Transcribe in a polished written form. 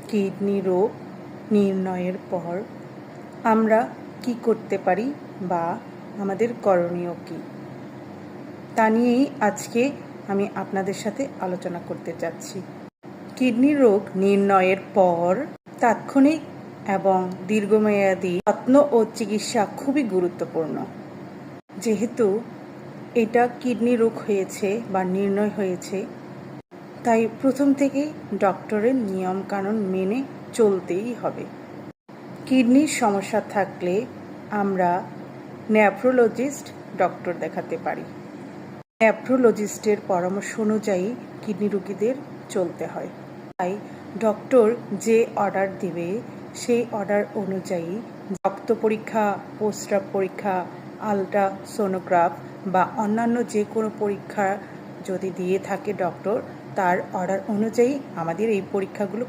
Kidney রোগ নির্ণয়ের পর আমরা কি করতে পারি বা আমাদের করণীয় কী, তা নিয়েই আজকে আমি আপনাদের সাথে আলোচনা করতে যাচ্ছি। কিডনি রোগ নির্ণয়ের পর তাৎক্ষণিক এবং দীর্ঘমেয়াদী যত্ন ও চিকিৎসা খুবই গুরুত্বপূর্ণ। যেহেতু এটা কিডনি রোগ হয়েছে বা নির্ণয় হয়েছে, তাই প্রথম থেকেই ডক্টরের নিয়মকানুন মেনে চলতেই হবে। কিডনির সমস্যা থাকলে আমরা নেফ্রোলজিস্ট ডক্টর দেখাতে পারি। নেফ্রোলজিস্টের পরামর্শ অনুযায়ী কিডনি রোগীদের চলতে হয়। তাই ডক্টর যে অর্ডার দেবে সেই অর্ডার অনুযায়ী রক্ত পরীক্ষা, প্রস্রাব পরীক্ষা, আলট্রাসোনোগ্রাফ বা অন্যান্য যে কোনো পরীক্ষা যদি দিয়ে থাকে ডক্টর, তার অর্ডার অনুযায়ী আমাদের এই পরীক্ষাগুলো